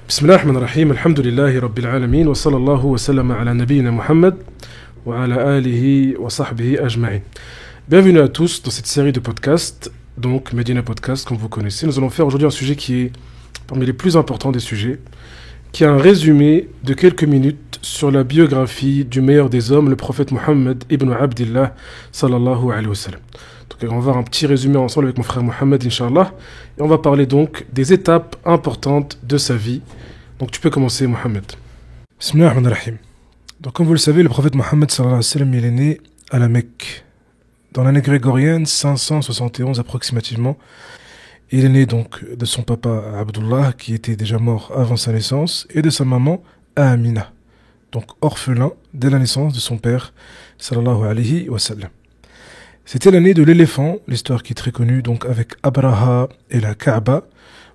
بسم الله الرحمن الرحيم الحمد لله رب العالمين وصلى الله وسلم على نبينا Muhammad وعلى آله وصحبه أجمعين. Bienvenue à tous dans cette série de podcasts, donc Medina Podcast comme vous connaissez. Nous allons faire aujourd'hui un sujet qui est parmi les plus importants des sujets, qui est un résumé de quelques minutes sur la biographie du meilleur des hommes, le prophète Muhammad ibn Abdillah sallallahu alayhi wa sallam. Donc on va voir un petit résumé ensemble avec mon frère Mohamed, Inch'Allah, et on va parler donc des étapes importantes de sa vie. Donc tu peux commencer, Mohamed. Bismillah ar-Rahman ar-Rahim. Donc comme vous le savez, le prophète Mohammed sallallahu alayhi wa sallam, il est né à la Mecque, dans l'année grégorienne 571 approximativement. Il est né donc de son papa Abdullah, qui était déjà mort avant sa naissance, et de sa maman Amina, donc orphelin dès la naissance de son père sallallahu alayhi wa sallam. C'était l'année de l'éléphant, l'histoire qui est très connue, donc avec Abraha et la Kaaba.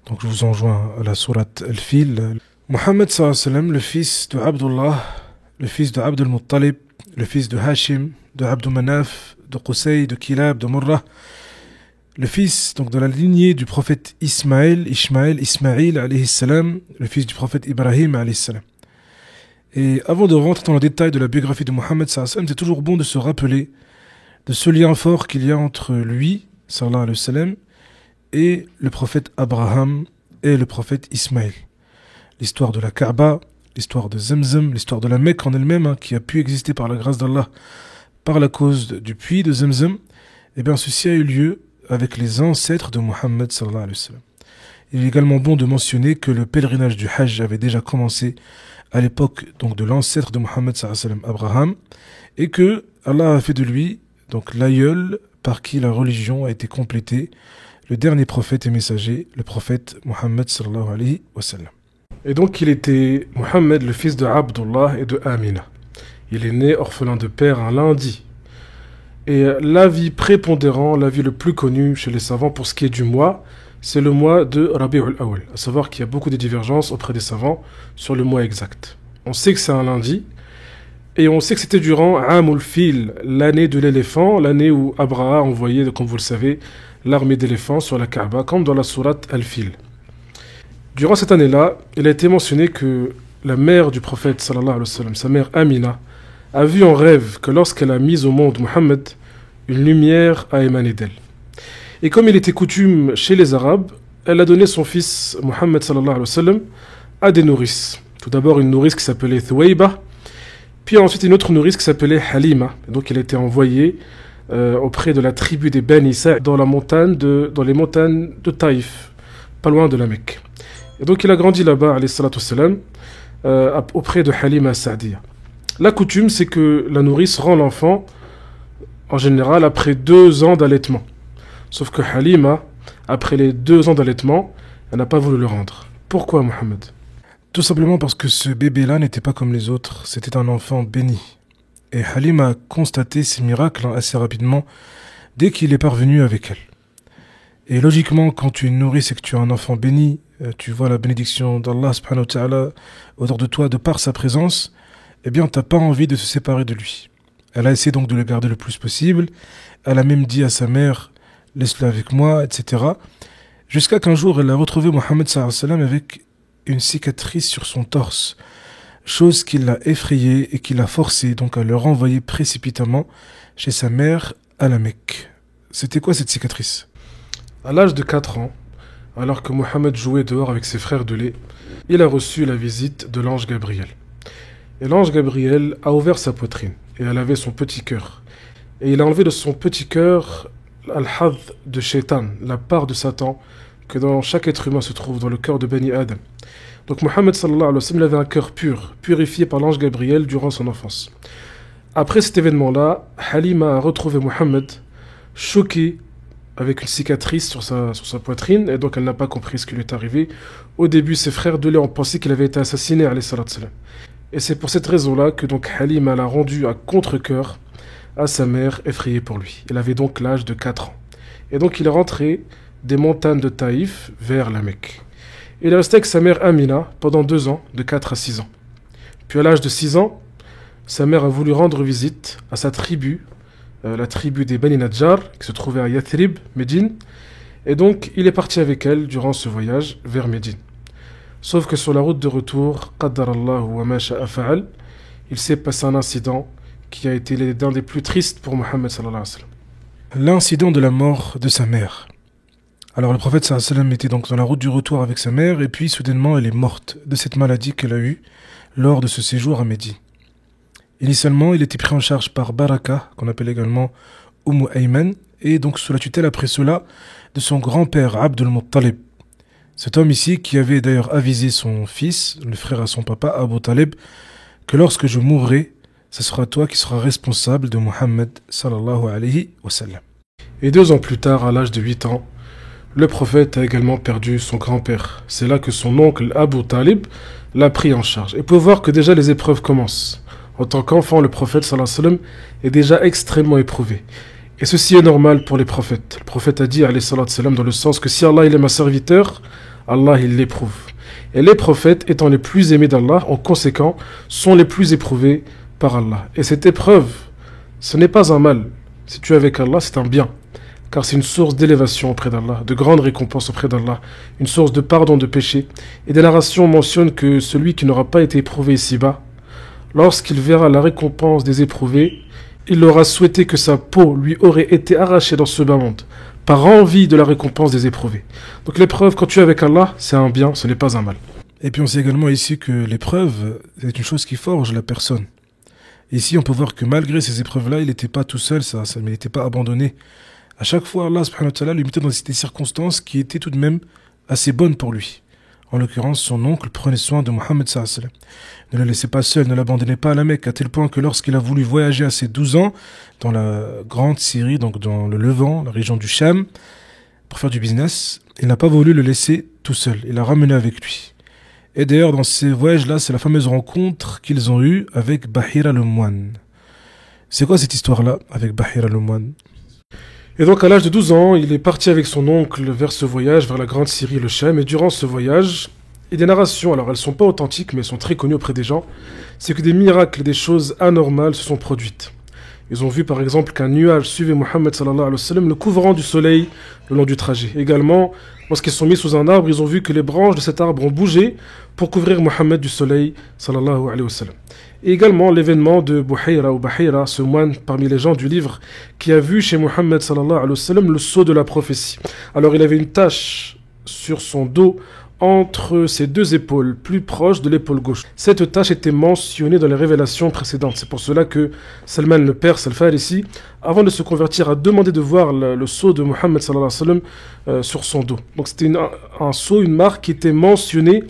Donc je vous enjoins à la sourate Al-Fil. Mohammed sallallahu alayhi wa sallam, le fils de Abdullah, le fils de Abdul Muttalib, le fils de Hashim, de Abdul Manaf, de Qusay, de Kilab, de Murrah, le fils donc de la lignée du prophète Ismaïl alayhi salam, le fils du prophète Ibrahim alayhi salam. Et avant de rentrer dans le détail de la biographie de Mohammed sallallahu alayhi wa sallam, c'est toujours bon de se rappeler de ce lien fort qu'il y a entre lui, sallallahu alayhi wa sallam, et le prophète Abraham et le prophète Ismaïl. L'histoire de la Kaaba, l'histoire de Zamzam, l'histoire de la Mecque en elle-même, qui a pu exister par la grâce d'Allah, par la cause du puits de Zamzam, et bien ceci a eu lieu avec les ancêtres de Mohammed sallallahu alayhi wa sallam. Il est également bon de mentionner que le pèlerinage du Hajj avait déjà commencé à l'époque donc de l'ancêtre de Mohammed sallallahu alayhi wa sallam, Abraham, et que Allah a fait de lui donc l'aïeul par qui la religion a été complétée, le dernier prophète et messager, le prophète Mohammed sallallahu alayhi wa sallam. Et donc il était Mohammed, le fils de Abdullah et de Amina. Il est né orphelin de père un lundi. Et l'avis prépondérant, l'avis le plus connu chez les savants pour ce qui est du mois, c'est le mois de Rabi'ul Awwal. À savoir qu'il y a beaucoup de divergences auprès des savants sur le mois exact. On sait que c'est un lundi, et on sait que c'était durant Amul Fil, l'année de l'éléphant, l'année où Abraha a envoyé, comme vous le savez, l'armée d'éléphants sur la Kaaba, comme dans la sourate Al-Fil. Durant cette année-là, il a été mentionné que la mère du prophète, sallallahu alayhi wa sallam, sa mère Amina, a vu en rêve que lorsqu'elle a mis au monde Mohammed, une lumière a émané d'elle. Et comme il était coutume chez les Arabes, elle a donné son fils Mohammed sallallahu alayhi wa sallam à des nourrices. Tout d'abord une nourrice qui s'appelait Thuwayba, puis ensuite une autre nourrice qui s'appelait Halima. Et donc elle a été envoyée auprès de la tribu des Bani Sa'd dans les montagnes de Taïf, pas loin de la Mecque. Et donc il a grandi là-bas, alayhi salatu wassalam, auprès de Halima Sa'diya. La coutume, c'est que la nourrice rend l'enfant, en général, après 2 ans d'allaitement. Sauf que Halima, après les 2 ans d'allaitement, elle n'a pas voulu le rendre. Pourquoi, Mohammed ? Tout simplement parce que ce bébé-là n'était pas comme les autres, c'était un enfant béni. Et Halima a constaté ces miracles assez rapidement, dès qu'il est parvenu avec elle. Et logiquement, quand tu es une nourrice et que tu as un enfant béni, tu vois la bénédiction d'Allah subhanahu wa ta'ala autour de toi de par sa présence, eh bien, t'as pas envie de se séparer de lui. Elle a essayé donc de le garder le plus possible. Elle a même dit à sa mère, laisse-le avec moi, etc. Jusqu'à qu'un jour, elle a retrouvé Mohammed sallallahu alayhi wa sallam avec une cicatrice sur son torse. Chose qui l'a effrayé et qui l'a forcé donc à le renvoyer précipitamment chez sa mère à la Mecque. C'était quoi cette cicatrice ? À l'âge de 4 ans, alors que Mohammed jouait dehors avec ses frères de lait, il a reçu la visite de l'ange Gabriel. Et l'ange Gabriel a ouvert sa poitrine, et elle avait son petit cœur. Et il a enlevé de son petit cœur al-hadh de Shaitan, la part de Satan, que dans chaque être humain se trouve dans le cœur de Bani Adam. Donc Mohammed sallallahu alayhi wa sallam avait un cœur pur, purifié par l'ange Gabriel durant son enfance. Après cet événement-là, Halima a retrouvé Mohammed, choqué, avec une cicatrice sur sa poitrine, et donc elle n'a pas compris ce qui lui est arrivé. Au début, ses frères de lait ont pensé qu'il avait été assassiné, alayhi salatu wassalam. Et c'est pour cette raison-là que donc Halima l'a rendu à contre-cœur à sa mère, effrayée pour lui. Il avait donc l'âge de 4 ans. Et donc il est rentré des montagnes de Taïf vers la Mecque. Il est resté avec sa mère Amina pendant 2 ans, de 4 à 6 ans. Puis à l'âge de 6 ans, sa mère a voulu rendre visite à sa tribu, la tribu des Bani Najjar, qui se trouvait à Yathrib, Médine. Et donc il est parti avec elle durant ce voyage vers Médine. Sauf que sur la route de retour, qaddarallahu wa ma sha'a fa'al, il s'est passé un incident qui a été l'un des plus tristes pour Mohammed sallallahu alayhi wa sallam. L'incident de la mort de sa mère. Alors le prophète sallallahu alayhi wa sallam était donc dans la route du retour avec sa mère et puis soudainement elle est morte de cette maladie qu'elle a eue lors de ce séjour à Médine. Initialement, il était pris en charge par Baraka, qu'on appelle également Ayman, et donc sous la tutelle après cela de son grand-père Abdul Muttalib. Cet homme ici qui avait d'ailleurs avisé son fils, le frère à son papa, Abu Talib, que lorsque je mourrai, ce sera toi qui seras responsable de Muhammad sallallahu alayhi wa sallam. Et 2 ans plus tard, à l'âge de 8 ans, le prophète a également perdu son grand-père. C'est là que son oncle Abu Talib l'a pris en charge. Et pour voir que déjà les épreuves commencent. En tant qu'enfant, le prophète sallallahu alayhi wa sallam est déjà extrêmement éprouvé. Et ceci est normal pour les prophètes. Le prophète a dit, alayhi salatu salam, dans le sens que si Allah il est ma serviteur, Allah il l'éprouve. Et les prophètes, étant les plus aimés d'Allah, en conséquent, sont les plus éprouvés par Allah. Et cette épreuve, ce n'est pas un mal. Si tu es avec Allah, c'est un bien. Car c'est une source d'élévation auprès d'Allah, de grande récompense auprès d'Allah, une source de pardon de péché. Et des narrations mentionnent que celui qui n'aura pas été éprouvé ici-bas, lorsqu'il verra la récompense des éprouvés, il aura souhaité que sa peau lui aurait été arrachée dans ce bas monde, par envie de la récompense des éprouvés. Donc l'épreuve, quand tu es avec Allah, c'est un bien, ce n'est pas un mal. Et puis on sait également ici que l'épreuve, c'est une chose qui forge la personne. Ici, on peut voir que malgré ces épreuves-là, il n'était pas tout seul, mais il n'était pas abandonné. À chaque fois, Allah subhanahu wa ta'ala lui mettait dans des circonstances qui étaient tout de même assez bonnes pour lui. En l'occurrence, son oncle prenait soin de Mohammed sallallahu alayhi wa sallam. Ne le laissait pas seul, ne l'abandonnait pas à la Mecque, à tel point que lorsqu'il a voulu voyager à ses 12 ans, dans la grande Syrie, donc dans le Levant, la région du Cham, pour faire du business, il n'a pas voulu le laisser tout seul, il l'a ramené avec lui. Et d'ailleurs, dans ces voyages-là, c'est la fameuse rencontre qu'ils ont eue avec Bahira le moine. C'est quoi cette histoire-là, avec Bahira le moine ? Et donc à l'âge de 12 ans, il est parti avec son oncle vers ce voyage, vers la grande Syrie, le Cham, et durant ce voyage, il y a des narrations, alors elles ne sont pas authentiques, mais elles sont très connues auprès des gens, c'est que des miracles, des choses anormales se sont produites. Ils ont vu par exemple qu'un nuage suivait Mohammed sallallahu alayhi wa sallam, le couvrant du soleil le long du trajet. Également, lorsqu'ils sont mis sous un arbre, ils ont vu que les branches de cet arbre ont bougé pour couvrir Mohammed du soleil sallallahu alayhi wa sallam. Et également l'événement de Buhayra ou Bahira, ce moine parmi les gens du livre, qui a vu chez Mohammed sallallahu alayhi wa sallam le sceau de la prophétie. Alors il avait une tache sur son dos, entre ses 2 épaules, plus proche de l'épaule gauche. Cette tâche était mentionnée dans les révélations précédentes. C'est pour cela que Salman le Perse, Al-Farisi, avant de se convertir, a demandé de voir le sceau de Mohammed sallallahu alayhi wa sallam sur son dos. Donc c'était un sceau, une marque qui était mentionnée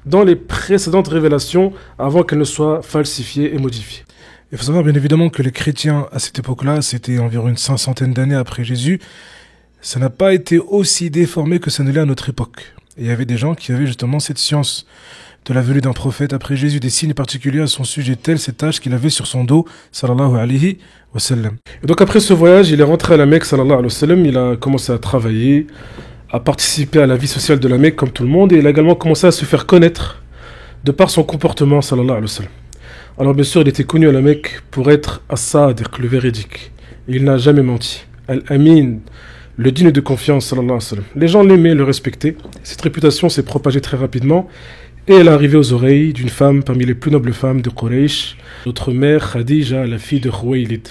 dans les précédentes révélations avant qu'elle ne soit falsifiée et modifiée. Il faut savoir bien évidemment que les chrétiens à cette époque-là, c'était environ une 500aine d'années après Jésus, ça n'a pas été aussi déformé que ça ne l'est à notre époque. Et il y avait des gens qui avaient justement cette science de la venue d'un prophète après Jésus, des signes particuliers à son sujet, tels ces taches qu'il avait sur son dos, sallallahu alayhi wa sallam. Et donc après ce voyage, il est rentré à la Mecque, sallallahu alayhi wa sallam, il a commencé à travailler, à participer à la vie sociale de la Mecque comme tout le monde, et il a également commencé à se faire connaître de par son comportement, sallallahu alayhi wa sallam. Alors bien sûr, il était connu à la Mecque pour être as-sadiq, le véridique. Et il n'a jamais menti. Al-Amin, le digne de confiance, sallallahu alayhi wa sallam. Les gens l'aimaient, le respectaient. Cette réputation s'est propagée très rapidement et elle est arrivée aux oreilles d'une femme parmi les plus nobles femmes de Quraysh, notre mère Khadija, la fille de Khuwaylid.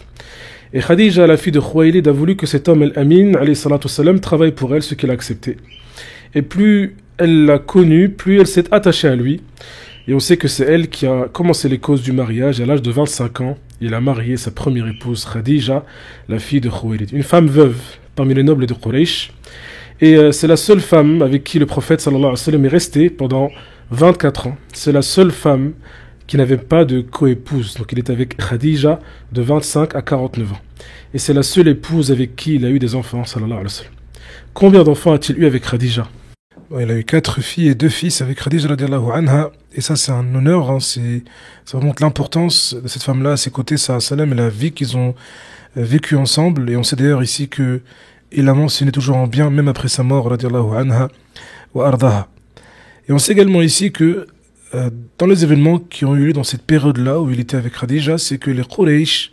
Et Khadija, la fille de Khuwaylid, a voulu que cet homme, Al-Amin, alayhi salatu salam, travaille pour elle, ce qu'elle a accepté. Et plus elle l'a connu, plus elle s'est attachée à lui. Et on sait que c'est elle qui a commencé les causes du mariage. À l'âge de 25 ans, il a marié sa première épouse, Khadija, la fille de Khuwaylid. Une femme veuve parmi les nobles de Quraysh. Et c'est la seule femme avec qui le prophète sallallahu alayhi wa sallam est resté pendant 24 ans. C'est la seule femme qui n'avait pas de coépouse. Donc il est avec Khadija de 25 à 49 ans. Et c'est la seule épouse avec qui il a eu des enfants, sallallahu alayhi wa sallam. Combien d'enfants a-t-il eu avec Khadija ? Il a eu 4 filles et 2 fils avec Khadija radiallahu anha. Et ça, c'est un honneur. Ça remonte l'importance de cette femme-là à ses côtés, sallam, et la vie qu'ils ont vécue ensemble. Et on sait d'ailleurs ici que il l'a mentionné toujours en bien, même après sa mort, radiallahu anha wa ardaha. Et on sait également ici que dans les événements qui ont eu lieu dans cette période-là où il était avec Khadija, c'est que les Quraysh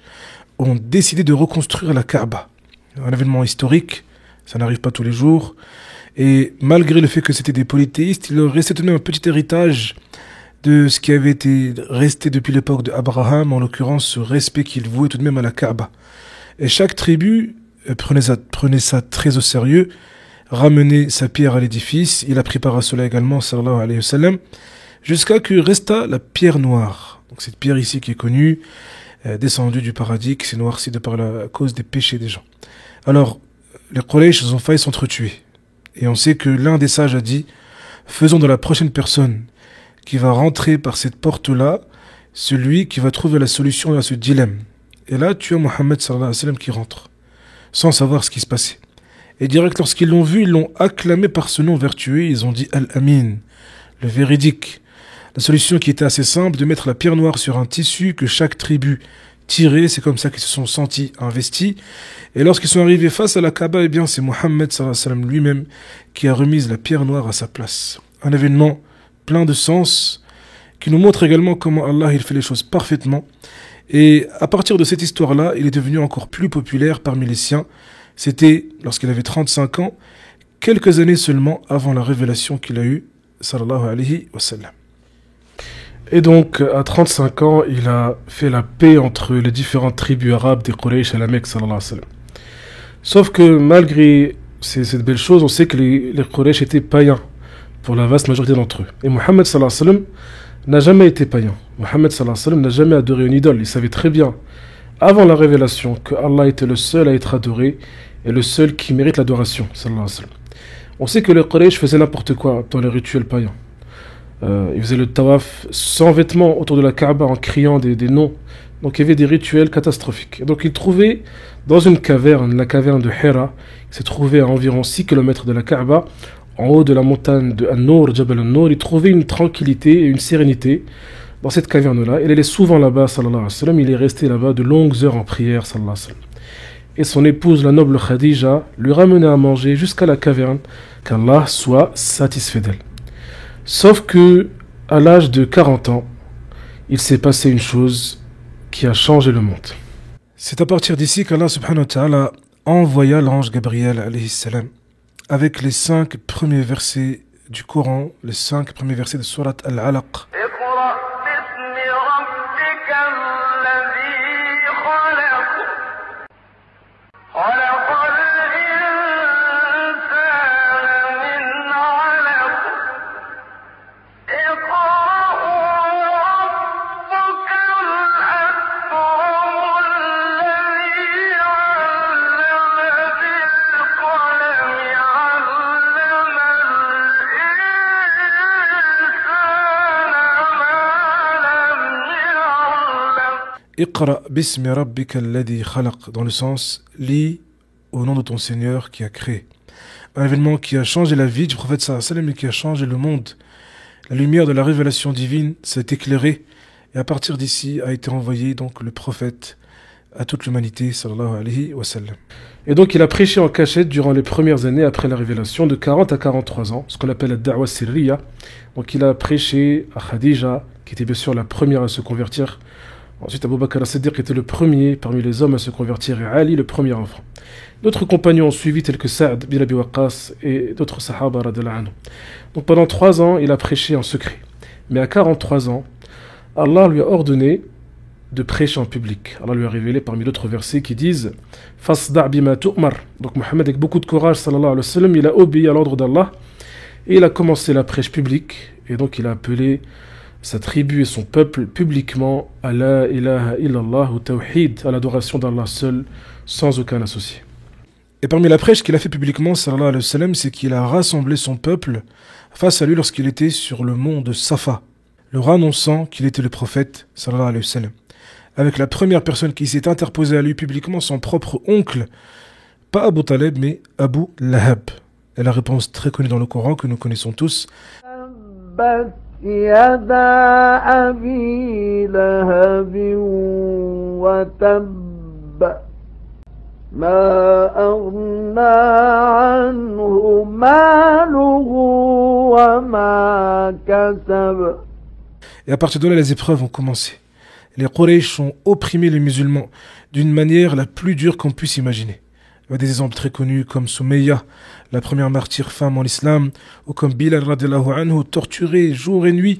ont décidé de reconstruire la Kaaba. Un événement historique, ça n'arrive pas tous les jours. Et malgré le fait que c'était des polythéistes, il leur restait tout de même un petit héritage de ce qui avait été resté depuis l'époque d'Abraham, en l'occurrence ce respect qu'ils vouaient tout de même à la Kaaba. Et chaque tribu prenait ça très au sérieux, ramenait sa pierre à l'édifice, il a pris part à cela également, sallallahu alayhi wa sallam, jusqu'à que resta la pierre noire. Donc cette pierre ici qui est connue, descendue du paradis, qui s'est noircie de par la cause des péchés des gens. Alors, les Quraysh ont failli s'entretuer. Et on sait que l'un des sages a dit, faisons de la prochaine personne qui va rentrer par cette porte-là, celui qui va trouver la solution à ce dilemme. Et là, tu as Mohammed sallallahu alayhi wa sallam qui rentre, sans savoir ce qui se passait. Et direct, lorsqu'ils l'ont vu, ils l'ont acclamé par ce nom vertueux, ils ont dit Al-Amin, le véridique. La solution qui était assez simple, de mettre la pierre noire sur un tissu que chaque tribu tirait, c'est comme ça qu'ils se sont sentis investis. Et lorsqu'ils sont arrivés face à la Kaaba, eh bien, c'est Mohammed sallallahu alayhi wa sallam lui-même qui a remis la pierre noire à sa place. Un événement plein de sens, qui nous montre également comment Allah il fait les choses parfaitement. Et à partir de cette histoire-là, il est devenu encore plus populaire parmi les siens. C'était lorsqu'il avait 35 ans, quelques années seulement avant la révélation qu'il a eue, sallallahu alayhi wa sallam. Et donc, à 35 ans, il a fait la paix entre les différentes tribus arabes des Quraysh à la Mecque, sallallahu alayhi wa sallam. Sauf que malgré cette belle chose, on sait que les Quraysh étaient païens, pour la vaste majorité d'entre eux. Et Mohammed sallallahu alayhi wa sallam n'a jamais été païen. Mohammed sallallahu alayhi wa sallam n'a jamais adoré une idole. Il savait très bien, avant la révélation, que Allah était le seul à être adoré et le seul qui mérite l'adoration, sallallahu alayhi wa sallam. On sait que les Quraysh faisaient n'importe quoi dans les rituels païens. Ils faisaient le tawaf sans vêtements autour de la Kaaba en criant des noms. Donc il y avait des rituels catastrophiques. Et donc ils trouvaient dans une caverne, la caverne de Hira, qui se trouvait à environ 6 km de la Kaaba, en haut de la montagne de An-Nour, Jabal An-Nour, ils trouvaient une tranquillité et une sérénité dans cette caverne-là. Il allait souvent là-bas, sallallahu alayhi wa sallam. Il est resté là-bas de longues heures en prière, sallallahu alayhi wa sallam. Et son épouse, la noble Khadija, lui ramenait à manger jusqu'à la caverne, qu'Allah soit satisfait d'elle. Sauf que, à l'âge de 40 ans, il s'est passé une chose qui a changé le monde. C'est à partir d'ici qu'Allah subhanahu wa ta'ala envoya l'ange Gabriel alayhi salam avec les 5 premiers versets du Coran, les 5 premiers versets de Surat Al-Alaq. Iqra bismi rabbika alladhi khalaq, dans le sens lis au nom de ton Seigneur qui a créé. Un événement qui a changé la vie du prophète sallallahu alayhi wa sallam et qui a changé le monde. La lumière de la révélation divine s'est éclairée et à partir d'ici a été envoyé donc le prophète à toute l'humanité sallallahu alayhi wa sallam. Et donc il a prêché en cachette durant les premières années après la révélation, de 40 à 43 ans, ce qu'on appelle la da'wa sirriya. Donc il a prêché à Khadija, qui était bien sûr la première à se convertir. Ensuite, Abu Bakr as-Siddiq était le premier parmi les hommes à se convertir et Ali le premier enfant. D'autres compagnons ont suivi tels que Sa'd bin Abi Waqqas et d'autres sahaba radhiyallahu anhum. Donc pendant 3 ans, il a prêché en secret. Mais à 43 ans, Allah lui a ordonné de prêcher en public. Allah lui a révélé parmi d'autres versets qui disent Fasda' bima tu'mar. Donc Mohammed, avec beaucoup de courage, sallallahu alayhi wa sallam, il a obéi à l'ordre d'Allah et il a commencé la prêche publique. Et donc il a appelé sa tribu et son peuple publiquement à la ilaha illallah ou tawhid, à l'adoration d'Allah seul, sans aucun associé. Et parmi la prêche qu'il a fait publiquement, sallallahu alayhi wa sallam, c'est qu'il a rassemblé son peuple face à lui lorsqu'il était sur le mont de Safa, leur annonçant qu'il était le prophète, sallallahu alayhi wa sallam. Avec la première personne qui s'est interposée à lui publiquement, son propre oncle, pas Abu Talib, mais Abu Lahab. Et la réponse très connue dans le Coran, que nous connaissons tous. يدا أبي لهب وتب ما أغنى عنه ماله وما كسب. Et à partir de là, les épreuves ont commencé. Les Quraysh ont opprimé les musulmans d'une manière la plus dure qu'on puisse imaginer. Il y a des exemples très connus comme Soumeya, la première martyre femme en islam, ou comme Bilal radiallahu anhu, torturé jour et nuit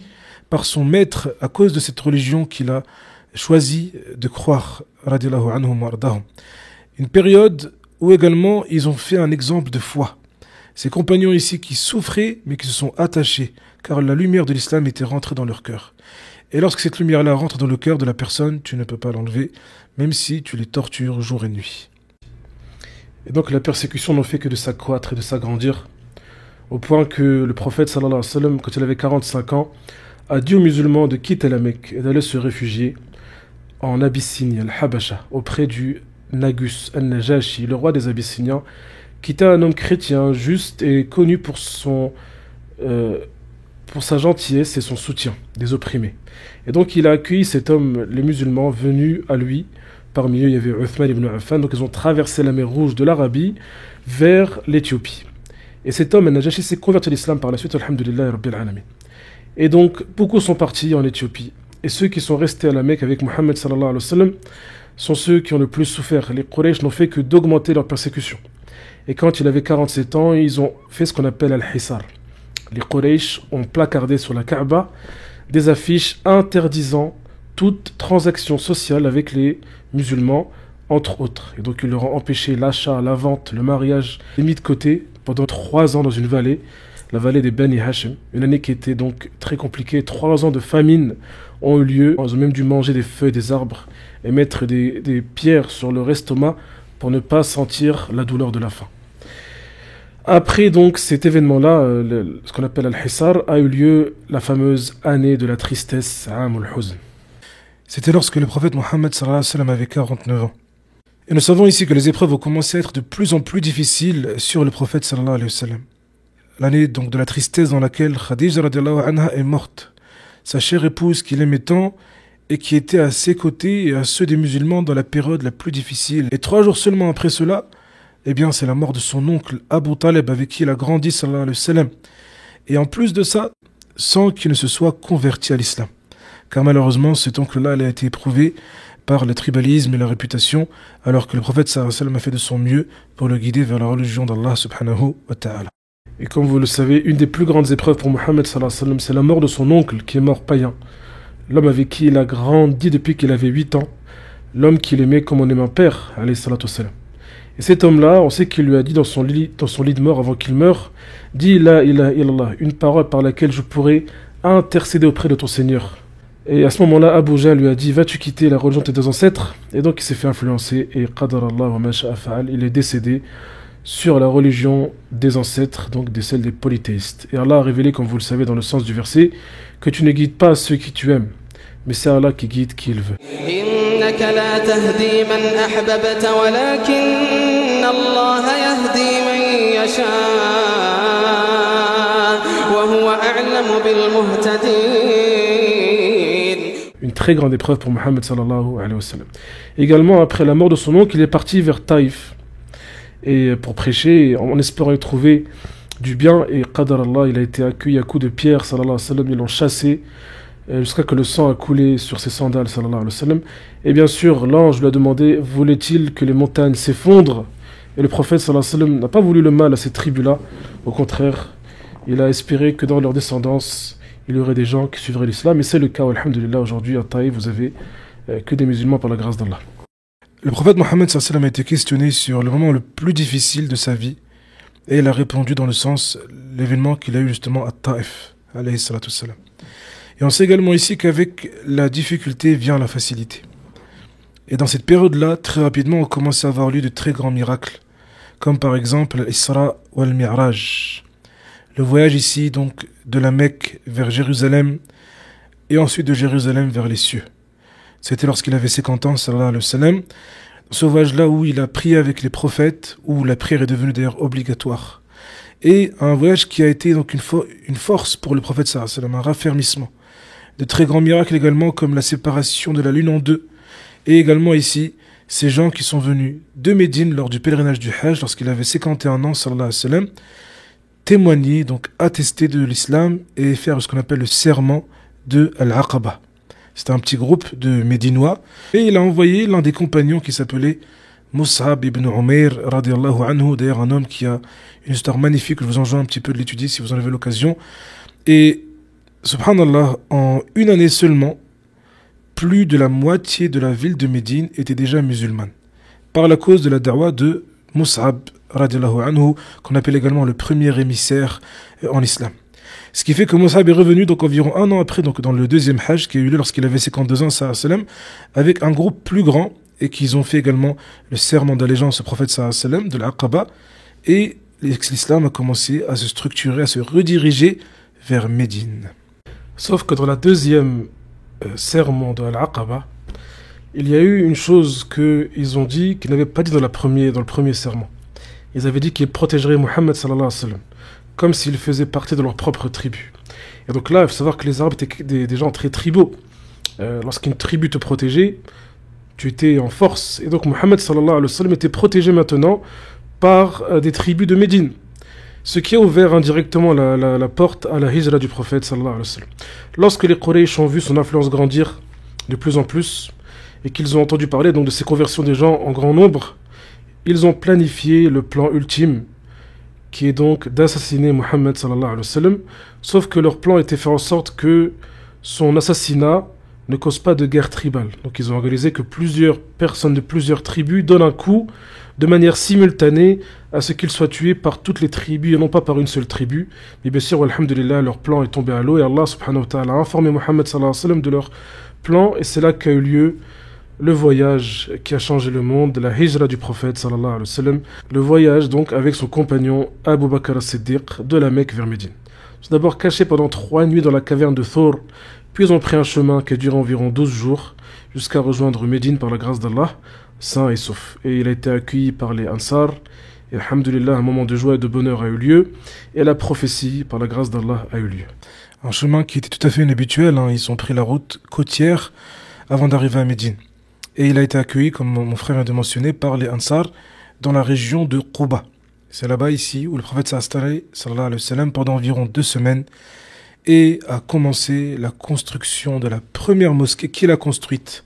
par son maître à cause de cette religion qu'il a choisi de croire, radiallahu anhu mardahum. Une période où également ils ont fait un exemple de foi. Ces compagnons ici qui souffraient mais qui se sont attachés, car la lumière de l'islam était rentrée dans leur cœur. Et lorsque cette lumière-là rentre dans le cœur de la personne, tu ne peux pas l'enlever, même si tu les tortures jour et nuit. Et donc la persécution n'en fait que de s'accroître et de s'agrandir, au point que le prophète sallallahu alayhi wa sallam, quand il avait 45 ans, a dit aux musulmans de quitter la Mecque et d'aller se réfugier en Abyssinie, al-Habasha, auprès du Nagus al-Najashi, le roi des Abyssiniens, qui était un homme chrétien, juste et connu pour sa gentillesse et son soutien des opprimés. Et donc il a accueilli cet homme, les musulmans, venus à lui. Parmi eux, il y avait Uthman ibn Affan. Donc ils ont traversé la mer Rouge de l'Arabie vers l'Éthiopie. Et cet homme, al-Najashi, s'est converti à l'islam par la suite, alhamdulillah rabbil alamin. Et donc beaucoup sont partis en Éthiopie. Et ceux qui sont restés à la Mecque avec Mohammed sallallahu alayhi wa sallam sont ceux qui ont le plus souffert. Les Quraysh n'ont fait que d'augmenter leur persécution. Et quand il avait 47 ans, ils ont fait ce qu'on appelle al-Hisar. Les Quraysh ont placardé sur la Kaaba des affiches interdisant toute transaction sociale avec les musulmans, entre autres. Et donc ils leur ont empêché l'achat, la vente, le mariage, les mis de côté pendant 3 ans dans une vallée, la vallée des Bani Hashim. Une année qui était donc très compliquée. 3 ans de famine ont eu lieu. Ils ont même dû manger des feuilles des arbres et mettre des pierres sur leur estomac pour ne pas sentir la douleur de la faim. Après donc cet événement-là, ce qu'on appelle Al-Hisar, a eu lieu la fameuse année de la tristesse, Amul Huzn. C'était lorsque le prophète Mohammed sallallahu alayhi wa sallam avait 49 ans. Et nous savons ici que les épreuves ont commencé à être de plus en plus difficiles sur le prophète sallallahu alayhi wa sallam. L'année donc de la tristesse dans laquelle Khadija radiallahu anha est morte, sa chère épouse qu'il aimait tant et qui était à ses côtés et à ceux des musulmans dans la période la plus difficile. Et 3 jours seulement après cela, eh bien c'est la mort de son oncle Abu Talib avec qui il a grandi sallallahu alayhi wa sallam. Et en plus de ça, sans qu'il ne se soit converti à l'islam. Car malheureusement cet oncle-là a été éprouvé par le tribalisme et la réputation, alors que le prophète sallallahu alayhi wa sallam a fait de son mieux pour le guider vers la religion d'Allah subhanahu wa ta'ala. Et comme vous le savez, une des plus grandes épreuves pour Mohammed sallallahu alayhi wa sallam, c'est la mort de son oncle qui est mort païen. L'homme avec qui il a grandi depuis qu'il avait 8 ans, l'homme qu'il aimait comme on aime un père, alayhi salatu wassalam. Et cet homme-là, on sait qu'il lui a dit dans son lit de mort avant qu'il meure, « Dis la ilaha illallah, une parole par laquelle je pourrais intercéder auprès de ton Seigneur. » Et à ce moment-là, Abu Jahl lui a dit « Vas-tu quitter la religion de tes 2 ancêtres ?» Et donc il s'est fait influencer, et qadar Allah wa ma sha'a fa'al, il est décédé sur la religion des ancêtres, donc celle des polythéistes. Et Allah a révélé, comme vous le savez dans le sens du verset, que tu ne guides pas ceux qui tu aimes, mais c'est Allah qui guide qui il veut. Une très grande épreuve pour Mohammed sallallahu alayhi wa sallam. Également, après la mort de son oncle, il est parti vers Taïf et pour prêcher en espérant y trouver du bien, et qadar Allah, il a été accueilli à coups de pierre sallallahu alayhi wa sallam, ils l'ont chassé jusqu'à que le sang a coulé sur ses sandales sallallahu alayhi wa sallam. Et bien sûr l'ange lui a demandé voulait-il que les montagnes s'effondrent, et le prophète sallallahu alayhi wa sallam n'a pas voulu le mal à ces tribus-là. Au contraire, il a espéré que dans leur descendance il y aurait des gens qui suivraient l'islam, et c'est le cas alhamdulillah. Aujourd'hui à Taïf vous avez que des musulmans par la grâce d'Allah. Le prophète Mohammed sallallahu alayhi wa sallam a été questionné sur le moment le plus difficile de sa vie, et il a répondu dans le sens l'événement qu'il a eu justement à Taïf alayhi salatu wassalam. Et on sait également ici qu'avec la difficulté vient la facilité. Et dans cette période-là, très rapidement, on commence à avoir lieu de très grands miracles, comme par exemple l'Isra wal Mi'raj. Le voyage ici, donc, de la Mecque vers Jérusalem, et ensuite de Jérusalem vers les cieux. C'était lorsqu'il avait 50 ans, sallallahu alayhi wa sallam, ce voyage-là où il a prié avec les prophètes, où la prière est devenue d'ailleurs obligatoire. Et un voyage qui a été donc une force pour le prophète sallallahu alayhi wa sallam, un raffermissement. De très grands miracles également, comme la séparation de la lune en 2. Et également ici, ces gens qui sont venus de Médine lors du pèlerinage du Hajj, lorsqu'il avait 51 ans, sallallahu alayhi wa sallam, témoigner, donc attester de l'islam et faire ce qu'on appelle le serment de Al-Aqaba. C'était un petit groupe de Médinois, et il a envoyé l'un des compagnons qui s'appelait Mus'ab ibn Umayr, radiallahu anhu, d'ailleurs un homme qui a une histoire magnifique, je vous enjoins un petit peu de l'étudier si vous en avez l'occasion. Et, subhanallah, en une année seulement, plus de la moitié de la ville de Médine était déjà musulmane, par la cause de la da'wa de Mus'ab, radiallahu anhu, qu'on appelle également le premier émissaire en islam. Ce qui fait que Mus'ab est revenu donc environ un an après, donc dans le deuxième Hajj, qui a eu lieu lorsqu'il avait 52 ans, sallam, avec un groupe plus grand, et qu'ils ont fait également le serment d'allégeance au prophète sallam, de l'Aqaba, et l'islam a commencé à se structurer, à se rediriger vers Médine. Sauf que dans la deuxième serment de l'Aqaba, il y a eu une chose qu'ils ont dit, qu'ils n'avaient pas dit dans le premier serment. Ils avaient dit qu'ils protégeraient Mohammed sallallahu alayhi wa sallam, comme s'il faisait partie de leur propre tribu. Et donc là, il faut savoir que les Arabes étaient des gens très tribaux. Lorsqu'une tribu te protégeait, tu étais en force. Et donc Mohammed sallallahu alayhi wa sallam était protégé maintenant par des tribus de Médine. Ce qui a ouvert indirectement la porte à la hijra du prophète sallallahu alayhi wa sallam. Lorsque les Quraysh ont vu son influence grandir de plus en plus, et qu'ils ont entendu parler donc de ces conversions des gens en grand nombre, ils ont planifié le plan ultime, qui est donc d'assassiner Mohammed sallallahu alayhi wa sallam, sauf que leur plan était fait en sorte que son assassinat ne cause pas de guerre tribale. Donc ils ont organisé que plusieurs personnes de plusieurs tribus donnent un coup de manière simultanée à ce qu'ils soient tués par toutes les tribus et non pas par une seule tribu. Mais bien sûr, alhamdulillah, leur plan est tombé à l'eau et Allah subhanahu wa ta'ala a informé Mohammed sallallahu alayhi wa sallam de leur plan, et c'est là qu'a eu lieu le voyage qui a changé le monde, la hijra du prophète sallallahu alayhi wa sallam, le voyage donc avec son compagnon Abu Bakr as-Siddiq de la Mecque vers Médine. Ils sont d'abord cachés pendant 3 nuits dans la caverne de Thawr, puis ils ont pris un chemin qui a duré environ 12 jours jusqu'à rejoindre Médine par la grâce d'Allah, sain et sauf. Et il a été accueilli par les Ansar, et alhamdulillah, un moment de joie et de bonheur a eu lieu, et la prophétie, par la grâce d'Allah, a eu lieu. Un chemin qui était tout à fait inhabituel, ils ont pris la route côtière avant d'arriver à Médine. Et il a été accueilli, comme mon frère vient de mentionner, par les Ansar dans la région de Quba. C'est là-bas, ici, où le prophète s'est installé, sallallahu alayhi wa sallam, pendant environ 2 semaines, et a commencé la construction de la première mosquée qu'il a construite,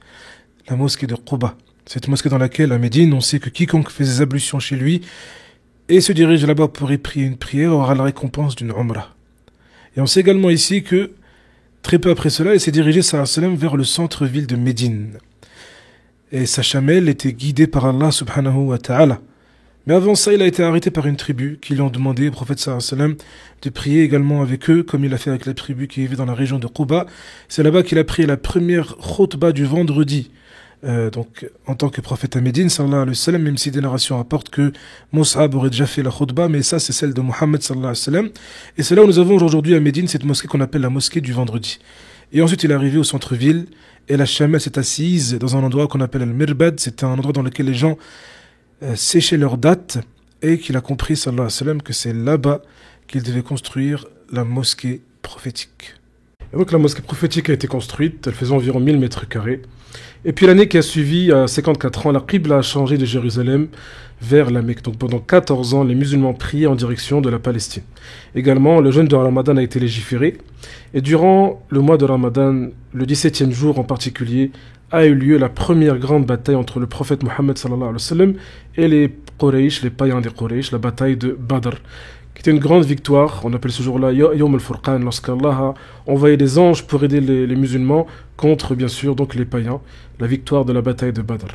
la mosquée de Quba. Cette mosquée dans laquelle, à Médine, on sait que quiconque fait ses ablutions chez lui et se dirige là-bas pour y prier une prière aura la récompense d'une umrah. Et on sait également ici que, très peu après cela, il s'est dirigé, sallallahu alayhi wa sallam, vers le centre-ville de Médine. Et sa chamelle était guidée par Allah subhanahu wa ta'ala. Mais avant ça, il a été arrêté par une tribu qui lui ont demandé au prophète sallallahu alayhi wa sallam de prier également avec eux, comme il a fait avec la tribu qui vivait dans la région de Quba. C'est là-bas qu'il a prié la première khutba du vendredi. Donc, en tant que prophète à Médine, sallallahu alayhi wa sallam, même si des narrations rapportent que Mus'ab aurait déjà fait la khutba, mais ça, c'est celle de Mohammed sallallahu alayhi wa sallam. Et c'est là où nous avons aujourd'hui à Médine cette mosquée qu'on appelle la mosquée du vendredi. Et ensuite, il est arrivé au centre-ville, et la chamelle s'est assise dans un endroit qu'on appelle Al-Mirbad. C'était un endroit dans lequel les gens séchaient leurs dattes, et qu'il a compris, sallallahu alayhi wa sallam, que c'est là-bas qu'il devait construire la mosquée prophétique. Et donc la mosquée prophétique a été construite, elle faisait environ 1000 mètres carrés. Et puis l'année qui a suivi, à 54 ans, la Qibla a changé de Jérusalem vers la Mecque. Donc pendant 14 ans, les musulmans priaient en direction de la Palestine. Également, le jeûne de Ramadan a été légiféré. Et durant le mois de Ramadan, le 17e jour en particulier, a eu lieu la première grande bataille entre le prophète Mohammed sallallahu alayhi wa sallam et les Quraysh, les païens des Quraysh, la bataille de Badr, qui était une grande victoire. On appelle ce jour-là Yawm al-Furqan, lorsqu'Allah a envoyé des anges pour aider les musulmans contre, bien sûr, donc les païens, la victoire de la bataille de Badr.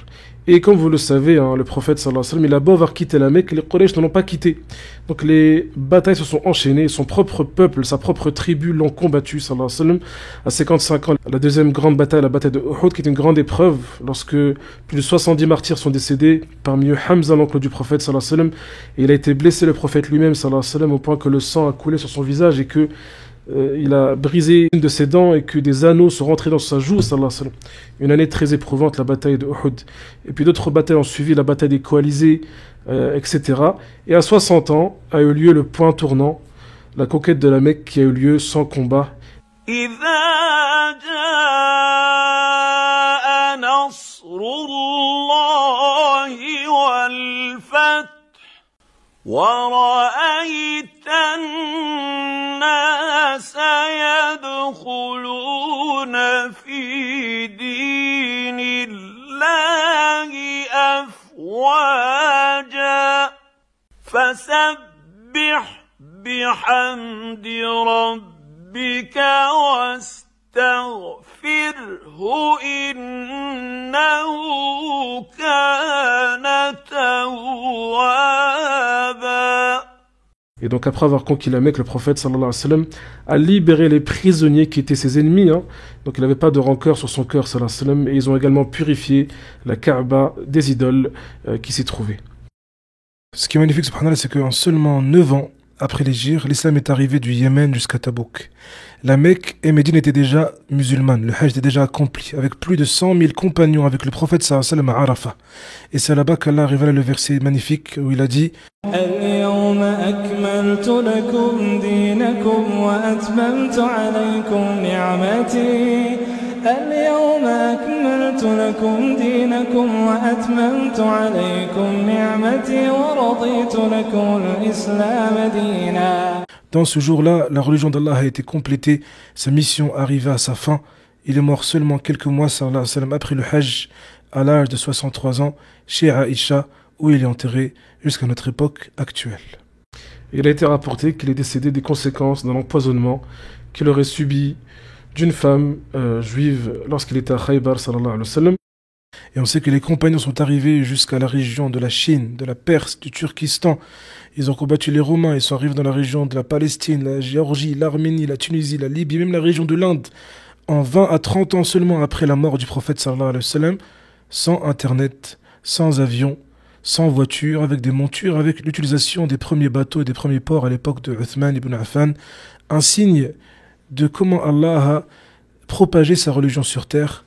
Et comme vous le savez, le prophète sallallahu alayhi wa sallam, il a beau avoir quitté la Mecque, les Quraysh ne l'ont pas quitté. Donc les batailles se sont enchaînées, son propre peuple, sa propre tribu l'ont combattu, sallallahu alayhi wa sallam, à 55 ans. La deuxième grande bataille, la bataille de Uhud, qui est une grande épreuve, lorsque plus de 70 martyrs sont décédés, parmi eux Hamza, l'oncle du prophète sallallahu alayhi wa sallam, et il a été blessé, le prophète lui-même, sallallahu alayhi wa sallam, au point que le sang a coulé sur son visage et que il a brisé une de ses dents et que des anneaux sont rentrés dans sa joue, sallallahu alayhi wa sallam. Une année très éprouvante, la bataille de Uhud. Et puis d'autres batailles ont suivi, la bataille des coalisés, etc. Et à 60 ans a eu lieu le point tournant, la conquête de la Mecque qui a eu lieu sans combat. وَرَأَيْتَ النَّاسَ يَدْخُلُونَ فِي دِينِ اللَّهِ أَفْوَاجًا فسبح بحمد ربك واستغفره إنه كان توابا. Et donc après avoir conquis la Mecque, le prophète sallallahu alayhi wa sallam a libéré les prisonniers qui étaient ses ennemis. Donc il n'avait pas de rancœur sur son cœur sallallahu alayhi wa sallam. Et ils ont également purifié la Kaaba des idoles qui s'y trouvaient. Ce qui est magnifique, subhanallah, c'est qu'en seulement 9 ans après l'Hégire, l'islam est arrivé du Yémen jusqu'à Tabouk. La Mecque et Médine étaient déjà musulmanes, le Hajj était déjà accompli, avec plus de 100 000 compagnons avec le prophète sallallahu alayhi wa sallam à Arafat. Et c'est là-bas qu'Allah révèle le verset magnifique où il a dit اليوم أكملت لكم دينكم وأتممت عليكم نعمتي اليوم أكملت لكم دينكم وأتممت عليكم نعمتي ورضيت لكم الإسلام دينا. Dans ce jour-là, la religion d'Allah a été complétée, sa mission arriva à sa fin. Il est mort seulement quelques mois sallallahu alayhi wa sallam, après le Hajj, à l'âge de 63 ans, chez Aïcha, où il est enterré jusqu'à notre époque actuelle. Il a été rapporté qu'il est décédé des conséquences d'un empoisonnement qu'il aurait subi d'une femme juive lorsqu'il était à Khaybar sallallahu alayhi wa sallam. Et on sait que les compagnons sont arrivés jusqu'à la région de la Chine, de la Perse, du Turkistan. Ils ont combattu les Romains, ils sont arrivés dans la région de la Palestine, la Géorgie, l'Arménie, la Tunisie, la Libye, même la région de l'Inde, en 20 à 30 ans seulement après la mort du prophète sallallahu alayhi wa sallam, sans internet, sans avion, sans voiture, avec des montures, avec l'utilisation des premiers bateaux et des premiers ports à l'époque de Uthman ibn Affan, un signe de comment Allah a propagé sa religion sur terre